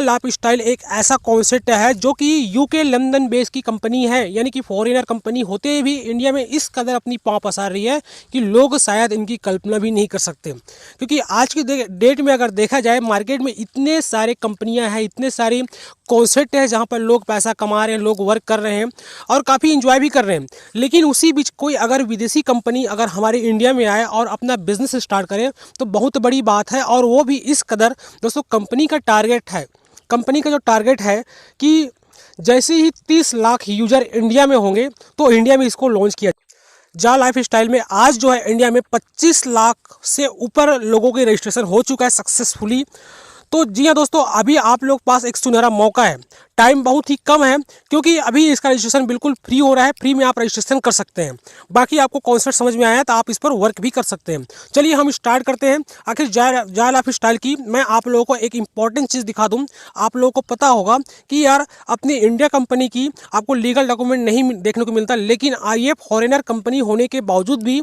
Lifestyle एक ऐसा concept है जो कि यूके लंदन बेस की कंपनी है, यानी कि फॉरेनर कंपनी होते हुए भी इंडिया में इस कदर अपनी पाँव पसार रही है कि लोग शायद इनकी कल्पना भी नहीं कर सकते। क्योंकि आज की डेट में अगर देखा जाए मार्केट में इतने सारे कंपनियां हैं, इतने सारे कॉन्सेप्ट है जहां पर लोग पैसा कमा रहे हैं, लोग वर्क कर रहे हैं और काफ़ी इंजॉय भी कर रहे हैं। लेकिन उसी बीच कोई अगर विदेशी कंपनी अगर हमारे इंडिया में आए और अपना बिजनेस स्टार्ट करे तो बहुत बड़ी बात है। और वो भी इस कदर दोस्तों कंपनी का जो टारगेट है कि जैसे ही 30 लाख यूजर इंडिया में होंगे तो इंडिया में इसको लॉन्च किया। जा लाइफस्टाइल में आज जो है इंडिया में 25 लाख से ऊपर लोगों के रजिस्ट्रेशन हो चुका है सक्सेसफुली। तो जी हाँ दोस्तों, अभी आप लोग पास एक सुनहरा मौका है। टाइम बहुत ही कम है क्योंकि अभी इसका रजिस्ट्रेशन बिल्कुल फ्री हो रहा है। फ्री में आप रजिस्ट्रेशन कर सकते हैं। बाकी आपको कॉन्सेप्ट समझ में आया तो आप इस पर वर्क भी कर सकते हैं। चलिए हम स्टार्ट करते हैं। आखिर जाय लाइफस्टाइल की मैं आप लोगों को एक इंपॉर्टेंट चीज़ दिखा दूँ। आप लोगों को पता होगा कि यार अपनी इंडिया कंपनी की आपको लीगल डॉक्यूमेंट नहीं देखने को मिलता, लेकिन ये फॉरेनर कंपनी होने के बावजूद भी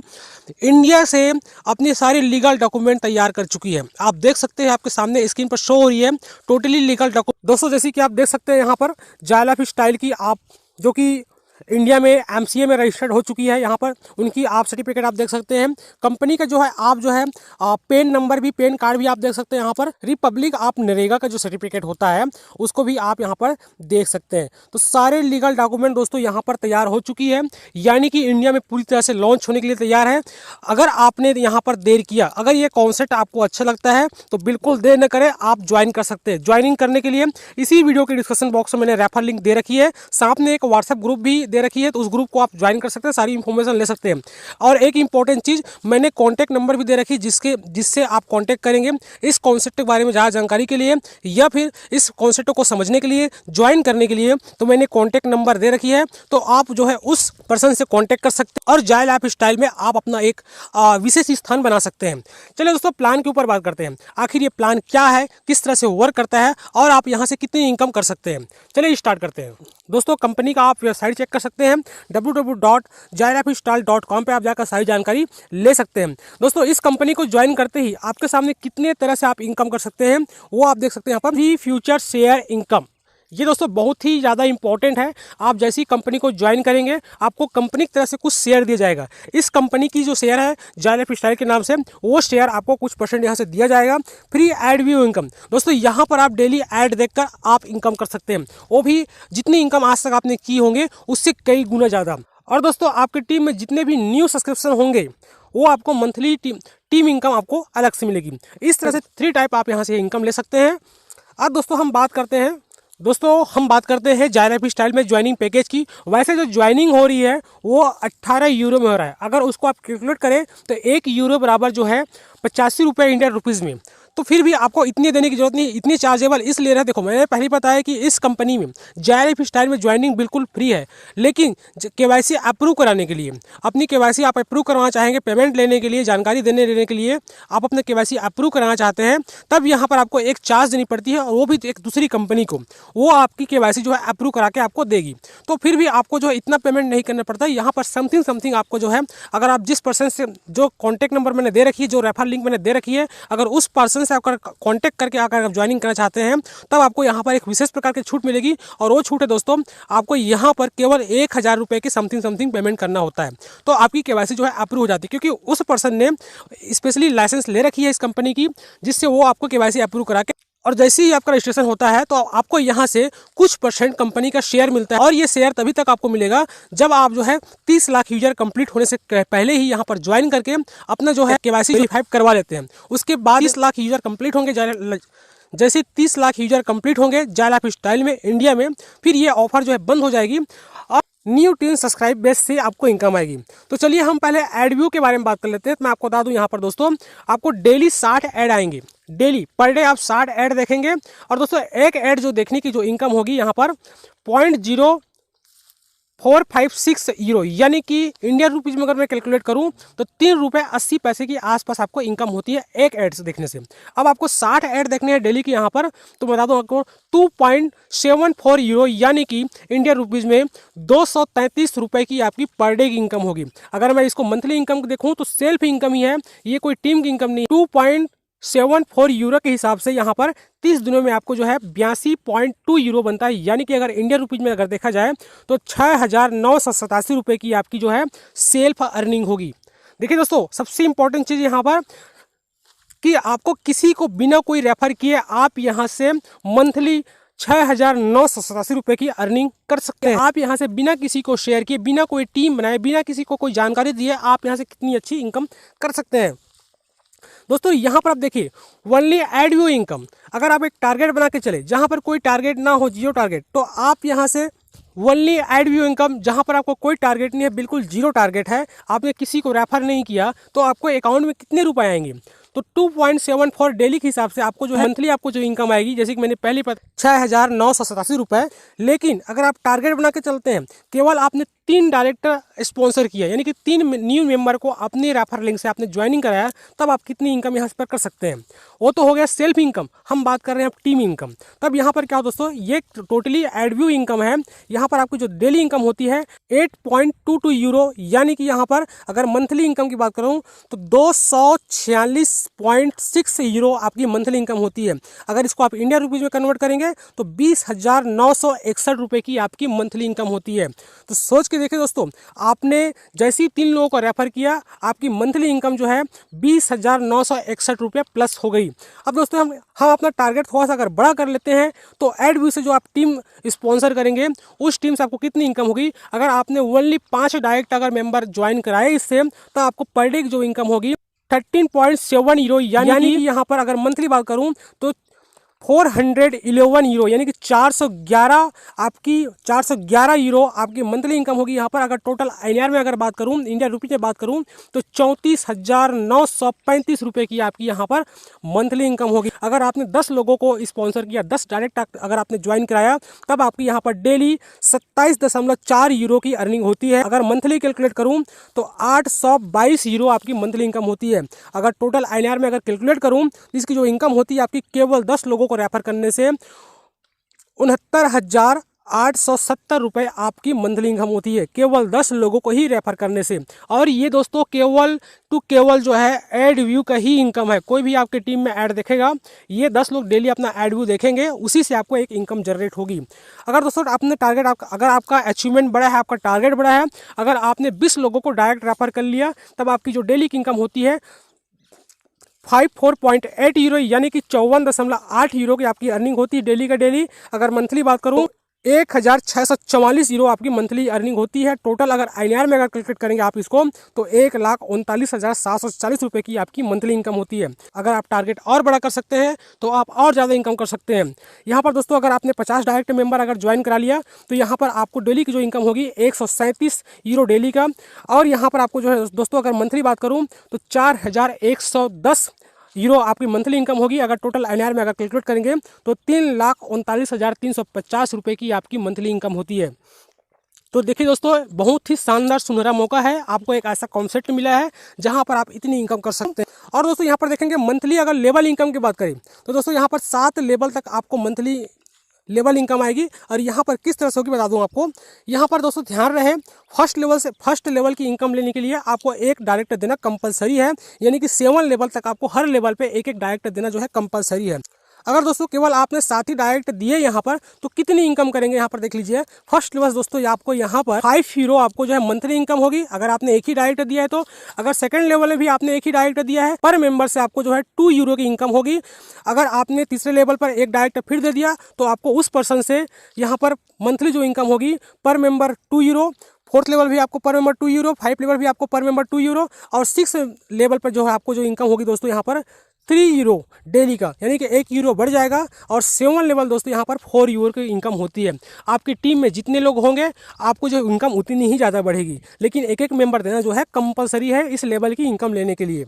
इंडिया से अपने सारे लीगल डॉक्यूमेंट तैयार कर चुकी है। आप देख सकते हैं, आपके सामने स्क्रीन पर शो हो रही है टोटली लीगल डॉक्यूमेंट। दोस्तों जैसे कि आप देख सकते हैं यहाँ पर जाय लाइफस्टाइल की आप जो कि इंडिया में एमसीए में रजिस्टर्ड हो चुकी है, यहाँ पर उनकी आप सर्टिफिकेट आप देख सकते हैं। कंपनी का जो है आप जो है पेन नंबर भी, पेन कार्ड भी आप देख सकते हैं। यहाँ पर रिपब्लिक आप नरेगा का जो सर्टिफिकेट होता है उसको भी आप यहाँ पर देख सकते हैं। तो सारे लीगल डॉक्यूमेंट दोस्तों यहाँ पर तैयार हो चुकी है, यानी कि इंडिया में पूरी तरह से लॉन्च होने के लिए तैयार है। अगर आपने यहाँ पर देर किया, अगर ये कॉन्सेप्ट आपको अच्छा लगता है तो बिल्कुल देर न करें, आप ज्वाइन कर सकते हैं। ज्वाइनिंग करने के लिए इसी वीडियो के डिस्क्रिप्शन बॉक्स में मैंने रेफर लिंक दे रखी है, साथ में एक व्हाट्सएप ग्रुप भी दे रखी है, तो उस ग्रुप को आप ज्वाइन कर सकते हैं, सारी इंफॉर्मेशन ले सकते हैं। और एक इंपॉर्टेंट चीज मैंने कॉन्टैक्ट नंबर भी दे रखी जिससे आप कॉन्टैक्ट करेंगे इस कॉन्सेप्ट के बारे में ज़्यादा जानकारी के लिए या फिर इस कॉन्सेप्ट को समझने के लिए, ज्वाइन करने के लिए, तो मैंने कॉन्टैक्ट नंबर दे रखी है। तो आप जो है उस पर्सन से कॉन्टैक्ट कर सकते हैं और जाय लाइफस्टाइल में आप अपना एक विशेष स्थान बना सकते हैं। चलिए दोस्तों प्लान के ऊपर बात करते हैं। आखिर ये प्लान क्या है, किस तरह से वर्क करता है और आप यहाँ से कितनी इनकम कर सकते हैं। चलिए स्टार्ट करते हैं। दोस्तों कंपनी का आप वेबसाइट चेक कर सकते हैं, www.jaylifestyle.com पे आप जाकर सारी जानकारी ले सकते हैं। दोस्तों इस कंपनी को ज्वाइन करते ही आपके सामने कितने तरह से आप इनकम कर सकते हैं वो आप देख सकते हैं यहाँ पर भी फ्यूचर शेयर इनकम। ये दोस्तों बहुत ही ज़्यादा इंपॉर्टेंट है। आप जैसी कंपनी को ज्वाइन करेंगे आपको कंपनी की तरफ से कुछ शेयर दिया जाएगा। इस कंपनी की जो शेयर है जाय लाइफस्टाइल के नाम से, वो शेयर आपको कुछ परसेंट यहाँ से दिया जाएगा। फ्री एड व्यू इनकम, दोस्तों यहाँ पर आप डेली ऐड देखकर आप इनकम कर सकते हैं, वो भी जितनी इनकम आज तक आपने की होंगे उससे कई गुना ज़्यादा। और दोस्तों आपकी टीम में जितने भी न्यू सब्सक्रिप्शन होंगे वो आपको मंथली टीम इनकम आपको अलग से मिलेगी। इस तरह से 3 टाइप आप यहाँ से इनकम ले सकते हैं। अब दोस्तों हम बात करते हैं जाय लाइफस्टाइल में ज्वाइनिंग पैकेज की। वैसे जो ज्वाइनिंग हो रही है वो 18 यूरो में हो रहा है। अगर उसको आप कैलकुलेट करें तो 1 यूरो बराबर जो है 85 रुपये इंडियन रुपीज़ में। तो फिर भी आपको इतनी देने की जरूरत नहीं, इतनी चार्जेबल इसलिए रहा। देखो मैंने पहले बताया कि इस कंपनी में जाय लाइफस्टाइल में ज्वाइनिंग बिल्कुल फ्री है, लेकिन केवाईसी अप्रूव कराने के लिए, अपनी केवाईसी आप अप्रूव करवाना चाहेंगे, पेमेंट लेने के लिए, जानकारी देने के लिए आप अपने केवाईसी अप्रूव कराना चाहते हैं, तब यहाँ पर आपको एक चार्ज देनी पड़ती है और वो भी एक दूसरी कंपनी को। वो आपकी केवाईसी जो है अप्रूव करा के आपको देगी। तो फिर भी आपको जो है इतना पेमेंट नहीं करना पड़ता। यहाँ पर समथिंग आपको जो है, अगर आप जिस पर्सन से जो कॉन्टैक्ट नंबर मैंने दे रखी है, जो रेफर लिंक मैंने दे रखी है, अगर उस पर्सन से अगर कांटेक्ट करके अगर आप ज्वाइनिंग करना चाहते हैं तब आपको यहाँ पर एक विशेष प्रकार की छूट मिलेगी। और वो छूट है दोस्तों, आपको यहाँ पर केवल 1000 रुपये की समथिंग पेमेंट करना होता है, तो आपकी केवाईसी जो है अप्रूव हो जाती है। क्योंकि उस पर्सन ने स्पेशली लाइसेंस ले रखी है इस कंपनी की, जिससे वो आपको केवाईसी अप्रूव करा के, और जैसे ही आपका रजिस्ट्रेशन होता है तो आपको यहाँ से कुछ परसेंट कंपनी का शेयर मिलता है। और ये शेयर तभी तक आपको मिलेगा जब आप जो है 30 लाख यूजर कंप्लीट होने से पहले ही यहाँ पर ज्वाइन करके अपना जो है केवाईसी वेरीफाई करवा लेते हैं। उसके बाद 30 लाख यूजर कंप्लीट होंगे, जैसे 30 लाख यूजर कंप्लीट होंगे जाय लाइफस्टाइल में इंडिया में, फिर ये ऑफर जो है बंद हो जाएगी और न्यू 10 सब्सक्राइब बेस से आपको इनकम आएगी। तो चलिए हम पहले एड व्यू के बारे में बात कर लेते हैं। तो मैं आपको बता दूं यहाँ पर दोस्तों आपको डेली 60 ऐड आएंगे। डेली पर डे आप 60 ऐड देखेंगे। और दोस्तों एक ऐड जो देखने की जो इनकम होगी यहाँ पर 0.0456 यूरो, यानी कि इंडियन रुपीज़ में अगर मैं कैलकुलेट करूं तो 3.80 रुपये के आसपास आपको इनकम होती है एक ऐड से देखने से। अब आपको 60 ऐड देखने हैं डेली की यहाँ पर, तो बता दूं आपको 2.74 यूरो, यानी कि इंडियन रुपीज़ में 233 रुपये की आपकी पर डे की इनकम होगी। अगर मैं इसको मंथली इनकम देखूँ तो सेल्फ इनकम ही है, ये कोई टीम की इनकम नहीं। 2.74 यूरो के हिसाब से यहाँ पर 30 दिनों में आपको जो है 82.2 यूरो बनता है। यानी कि अगर इंडियन रुपीज में अगर देखा जाए तो 6,987 रुपये की आपकी जो है सेल्फ अर्निंग होगी। देखिए दोस्तों, सबसे इंपॉर्टेंट चीज़ यहाँ पर कि आपको किसी को बिना कोई रेफर किए आप यहाँ से मंथली 6,987 रुपये की अर्निंग कर सकते हैं। आप यहाँ से बिना किसी को शेयर किए, बिना कोई टीम बनाए, बिना किसी को कोई जानकारी दिए आप यहाँ से कितनी अच्छी इनकम कर सकते हैं। दोस्तों यहाँ पर आप देखिए, ओनली एड व्यू इनकम, अगर आप एक टारगेट बना के चले जहाँ पर कोई टारगेट ना हो, जीरो टारगेट, तो आप यहाँ से ओनली एड व्यू इनकम, जहाँ पर आपको कोई टारगेट नहीं है, बिल्कुल जीरो टारगेट है, आपने किसी को रेफर नहीं किया, तो आपको अकाउंट में कितने रुपए आएंगे? तो 2.74 डेली के हिसाब से आपको जो है मंथली आपको जो इनकम आएगी, जैसे कि मैंने पहले 6,987 रुपये। लेकिन अगर आप टारगेट बना के चलते हैं, केवल आपने 3 डायरेक्टर स्पॉन्सर किया, यानी कि 3 न्यू मेंबर को अपने रेफर लिंक से आपने ज्वाइनिंग कराया, तब आप कितनी इनकम यहाँ पर कर सकते हैं। वो तो हो गया सेल्फ इनकम। हम बात कर रहे हैं टीम इनकम। तब यहाँ पर क्या हो दोस्तों, ये टोटली एड व्यू इनकम है। यहाँ पर आपकी जो डेली इनकम होती है 8.22 यूरो, यानी कि यहाँ पर अगर मंथली इनकम की बात करूँ तो 246.6 यूरो आपकी मंथली इनकम होती है। अगर इसको आप इंडियन रुपीज़ में कन्वर्ट करेंगे तो 20,961 रुपये की आपकी मंथली इनकम होती है। तो सोच के देखिए दोस्तों, आपने जैसे ही 3 लोगों को रेफर किया, आपकी मंथली इनकम जो है 20,961 रुपये प्लस हो गई। अब दोस्तों हम अपना टारगेट थोड़ा सा अगर बड़ा कर लेते हैं, तो एड व्यू से जो आप टीम स्पॉन्सर करेंगे, उस टीम से आपको कितनी इनकम होगी? अगर आपने ओनली 5 डायरेक्ट अगर मेंबर ज्वाइन कराए इससे, तो आपको पर डे की जो इनकम होगी 13.7 यूरो, यानी कि यहाँ पर अगर मंथली बात करूँ तो 411 यूरो, यानी कि 411 यूरो आपकी मंथली इनकम होगी। यहाँ पर अगर टोटल INR में अगर बात करूँ, इंडियन रुपीज में बात करूँ, तो 34,935 रुपये की आपकी यहाँ पर मंथली इनकम होगी। अगर आपने 10 लोगों को स्पॉन्सर किया, 10 डायरेक्ट अगर आपने ज्वाइन कराया, तब आपकी यहाँ पर डेली 27.4 यूरो की अर्निंग होती है। अगर मंथली कैलकुलेट करूँ तो 822 यूरो आपकी मंथली इनकम होती है। अगर टोटल INR में अगर कैलकुलेट करूँ, इसकी जो इनकम होती है आपकी केवल 10 लोगों को रेफर करने से 69,870 रुपये आपकी मंथली इनकम होती है, केवल 10 लोगों को ही रेफर करने से। और ये दोस्तों केवल जो है एड व्यू का ही इनकम है। कोई भी आपके टीम में ऐड देखेगा, ये 10 लोग डेली अपना एड व्यू देखेंगे, उसी से आपको एक इनकम जनरेट होगी। अगर दोस्तों आपने टारगेट, अगर आपका अचीवमेंट बड़ा है, आपका टारगेट बड़ा है, अगर आपने 20 लोगों को डायरेक्ट रेफर कर लिया, तब आपकी जो डेली की इनकम होती है 54.8 यूरो, यानी कि 54.8 यूरो की आपकी अर्निंग होती है डेली का डेली। अगर मंथली बात करूँ 1,644 यूरो आपकी मंथली अर्निंग होती है। टोटल अगर INR में अगर कैलकुलेट करेंगे आप इसको, तो 1,39,740 रुपये की आपकी मंथली इनकम होती है। अगर आप टारगेट और बड़ा कर सकते हैं तो आप और ज़्यादा इनकम कर सकते हैं। यहाँ पर दोस्तों अगर आपने 50 डायरेक्ट मेंबर अगर ज्वाइन करा लिया, तो यहाँ पर आपको डेली की जो इनकम होगी 137 यूरो डेली का। और यहाँ पर आपको जो है दोस्तों अगर मंथली बात करूँ तो 4,110 यूरो आपकी मंथली इनकम होगी। अगर टोटल INR में अगर कैलकुलेट करेंगे तो 3,39,350 रुपये की आपकी मंथली इनकम होती है। तो देखिए दोस्तों, बहुत ही शानदार सुनहरा मौका है, आपको एक ऐसा कॉन्सेप्ट मिला है जहां पर आप इतनी इनकम कर सकते हैं। और दोस्तों यहाँ पर देखेंगे मंथली अगर लेवल इनकम की बात करें, तो दोस्तों यहाँ पर 7 लेवल तक आपको मंथली लेवल इनकम आएगी। और यहाँ पर किस तरह से होगी बता दूं आपको। यहाँ पर दोस्तों ध्यान रहे, फर्स्ट लेवल की इनकम लेने के लिए आपको एक डायरेक्टर देना कंपलसरी है, यानी कि 7 लेवल तक आपको हर लेवल पे एक डायरेक्टर देना जो है कंपलसरी है। अगर दोस्तों केवल आपने 7 ही डायरेक्ट दिए यहाँ पर, तो कितनी इनकम करेंगे यहाँ पर देख लीजिए। फर्स्ट लेवल दोस्तों आपको यहाँ पर 5 यूरो आपको जो है मंथली इनकम होगी, अगर आपने एक ही डायरेक्ट दिया है तो। अगर सेकंड लेवल में भी आपने एक ही डायरेक्ट दिया है, पर मेंबर से आपको जो है 2 यूरो की इनकम होगी। अगर आपने तीसरे लेवल पर एक डायरेक्ट फिर दे दिया, तो आपको उस पर्सन से यहाँ पर मंथली जो इनकम होगी पर मेंबर 2 यूरो। 4th लेवल भी आपको पर मेंबर 2 यूरो, 5 लेवल भी आपको पर मेंबर 2 यूरो, और 6 लेवल पर जो है आपको जो इनकम होगी दोस्तों यहाँ पर 3 यूरो डेली का, यानी कि 1 यूरो बढ़ जाएगा। और 7 लेवल दोस्तों यहाँ पर 4 यूरो की इनकम होती है। आपकी टीम में जितने लोग होंगे आपको जो इनकम उतनी ही ज़्यादा बढ़ेगी, लेकिन एक मेंबर देना जो है कंपलसरी है इस लेवल की इनकम लेने के लिए।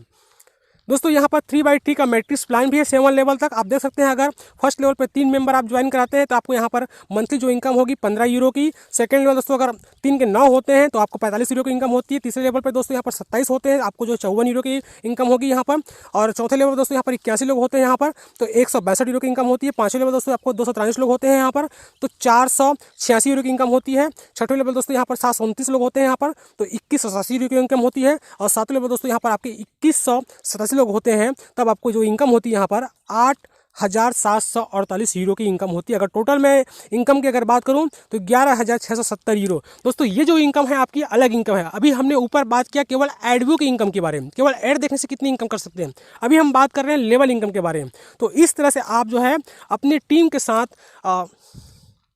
दोस्तों यहाँ पर 3/3 का मैट्रिक्स प्लान भी है 7 लेवल तक। आप देख सकते हैं, अगर फर्स्ट लेवल पे 3 मेंबर आप ज्वाइन कराते हैं तो आपको यहाँ पर मंथली जो इनकम होगी 15 यूरो की। सेकंड लेवल दोस्तों अगर 3 के 9 होते हैं तो आपको 45 यूरो की इनकम होती है। तीसरे लेवल पर दोस्तों यहाँ पर 27 होते हैं, आपको जो 54 यूरो की इनकम होगी यहाँ पर। और चौथे लेवल दोस्तों यहाँ पर 81 लोग होते हैं यहाँ पर, तो 162 यूरो की इनकम होती है। पाँचवें लेवल दोस्तों आपको 243 लोग होते हैं यहाँ पर, तो 486 यूरो की इनकम होती है। छठवें लेवल दोस्तों यहाँ पर 729 लोग होते हैं यहाँ पर, तो 2180 यूरो की इनकम होती है। और सातवें लेवल दोस्तों यहाँ पर आपकी 2187 लोग होते हैं तब आपको जो इनकम होती है यहाँ पर 8,748 यूरो की इनकम होती है। अगर टोटल मैं इनकम की अगर बात करूं तो 11,670 यूरो। दोस्तों ये जो इनकम है आपकी अलग इनकम है। अभी हमने ऊपर बात किया केवल एडव्यू की इनकम के बारे में, केवल ऐड देखने से कितनी इनकम कर सकते हैं। अभी हम बात कर रहे हैं लेवल इनकम के बारे में। तो इस तरह से आप जो है अपनी टीम के साथ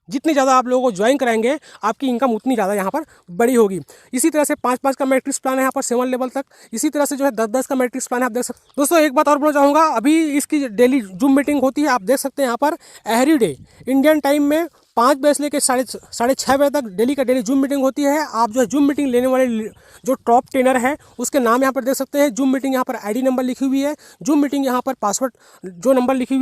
जितनी ज़्यादा आप लोगों को ज्वाइन कराएंगे आपकी इनकम उतनी ज़्यादा यहाँ पर बड़ी होगी। इसी तरह से 5-5 का मैट्रिक्स प्लान है यहाँ पर 7 लेवल तक। इसी तरह से जो है 10-10 का मैट्रिक्स प्लान है, आप देख सकते हैं। दोस्तों एक बात और बोलना चाहूँगा, अभी इसकी डेली जूम मीटिंग होती है, आप देख सकते हैं यहाँ पर एवरी डे इंडियन टाइम में 5 बजे से लेकर साढ़े 6 बजे तक डेली का डेली जूम मीटिंग होती है। आप जो है जूम मीटिंग लेने वाले जो टॉप ट्रेनर है उसके नाम यहाँ पर देख सकते हैं। जूम मीटिंग यहाँ पर आईडी नंबर लिखी हुई है, जूम मीटिंग यहाँ पर पासवर्ड जो नंबर लिखी हुई है